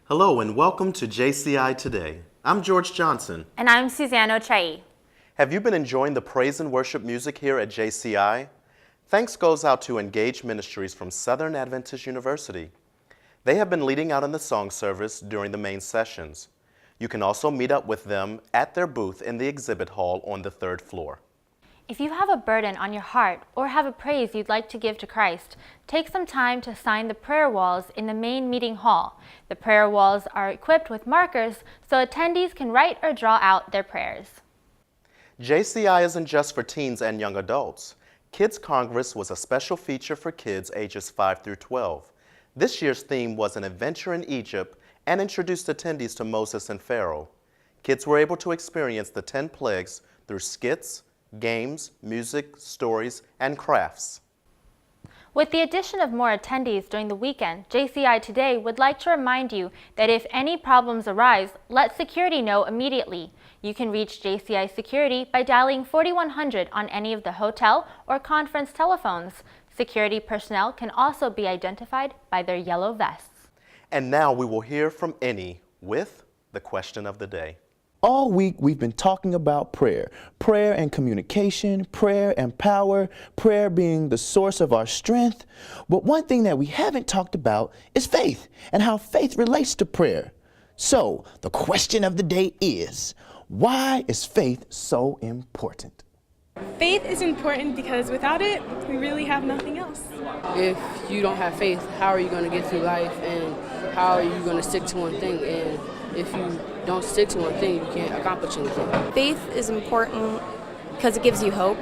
Hello and welcome to JCI Today. I'm George Johnson. And I'm Suzanne Ochai. Have you been enjoying the praise and worship music here at JCI? Thanks goes out to Engage Ministries from Southern Adventist University. They have been leading out in the song service during the main sessions. You can also meet up with them at their booth in the exhibit hall on the 3rd floor. If you have a burden on your heart or have a praise you'd like to give to Christ, take some time to sign the prayer walls in the main meeting hall. The prayer walls are equipped with markers so attendees can write or draw out their prayers. JCI isn't just for teens and young adults. Kids Congress was a special feature for kids ages 5 through 12. This year's theme was an adventure in Egypt and introduced attendees to Moses and Pharaoh. Kids were able to experience the 10 plagues through skits, games, music, stories, and crafts. With the addition of more attendees during the weekend, JCI Today would like to remind you that if any problems arise, let security know immediately. You can reach JCI Security by dialing 4100 on any of the hotel or conference telephones. Security personnel can also be identified by their yellow vests. And now we will hear from Annie with the question of the day. All week we've been talking about prayer and communication, prayer and power, prayer being the source of our strength. But one thing that we haven't talked about is faith and how faith relates to prayer. So the question of the day is, why is faith so important? Faith is important because without it, we really have nothing else. If you don't have faith, how are you going to get through life, and how are you going to stick to one thing? And if you don't stick to one thing, you can't accomplish anything. Faith is important because it gives you hope.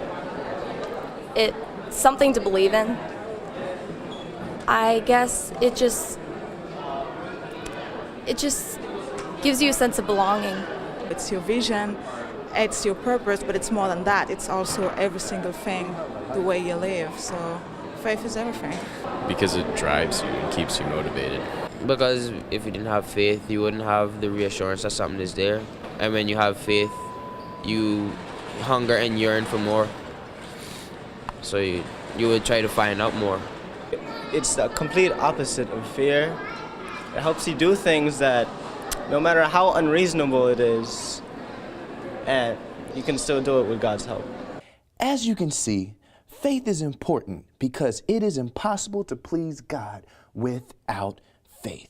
It's something to believe in. I guess it just gives you a sense of belonging. It's your vision, it's your purpose, but it's more than that. It's also every single thing, the way you live. So faith is everything. Because it drives you and keeps you motivated. Because if you didn't have faith, you wouldn't have the reassurance that something is there. And when you have faith, you hunger and yearn for more. So you would try to find out more. It's the complete opposite of fear. It helps you do things that, no matter how unreasonable it is, and you can still do it with God's help. As you can see, faith is important because it is impossible to please God without faith.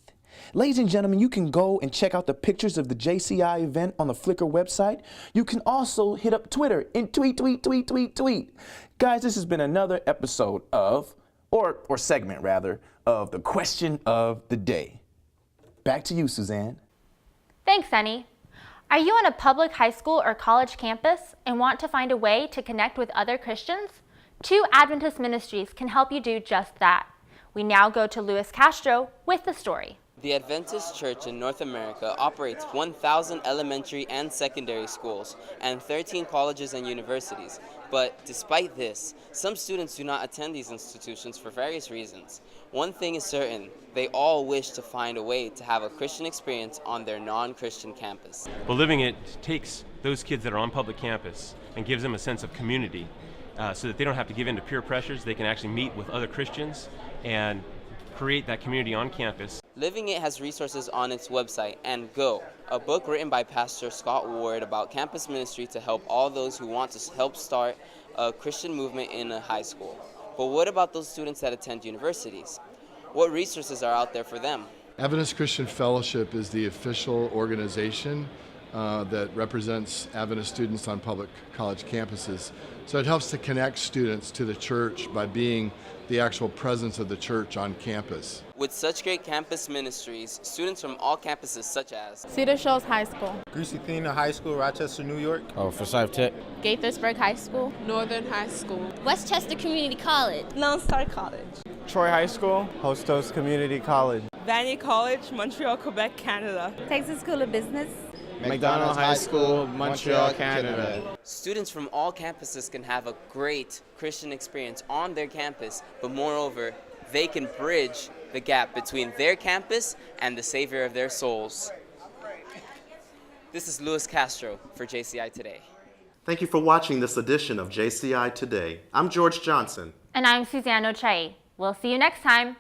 Ladies and gentlemen, you can go and check out the pictures of the JCI event on the Flickr website. You can also hit up Twitter and tweet. Guys, this has been another episode of, or segment rather, of the question of the day. Back to you, Suzanne. Thanks, Annie. Are you on a public high school or college campus and want to find a way to connect with other Christians? 2 Adventist ministries can help you do just that. We now go to Luis Castro with the story. The Adventist Church in North America operates 1,000 elementary and secondary schools and 13 colleges and universities. But despite this, some students do not attend these institutions for various reasons. One thing is certain, they all wish to find a way to have a Christian experience on their non-Christian campus. But Living It takes those kids that are on public campus and gives them a sense of community so that they don't have to give in to peer pressures. They can actually meet with other Christians and create that community on campus. Living It has resources on its website and Go, a book written by Pastor Scott Ward about campus ministry to help all those who want to help start a Christian movement in a high school. But what about those students that attend universities? What resources are out there for them? Adventist Christian Fellowship is the official organization that represents Adventist students on public college campuses. So it helps to connect students to the church by being the actual presence of the church on campus. With such great campus ministries, students from all campuses such as Cedar Shoals High School, Greasy Athena High School, Rochester, New York. Forsyth Tech, Gaithersburg High School, Northern High School, Westchester Community College, Lone Star College, Troy High School, Hostos Community College, Vanier College, Montreal, Quebec, Canada, Texas School of Business, McDonald High School, Montreal, Canada. Students from all campuses can have a great Christian experience on their campus, but moreover, they can bridge the gap between their campus and the Savior of their souls. This is Luis Castro for JCI Today. Thank you for watching this edition of JCI Today. I'm George Johnson. And I'm Suzanne Ochai. We'll see you next time.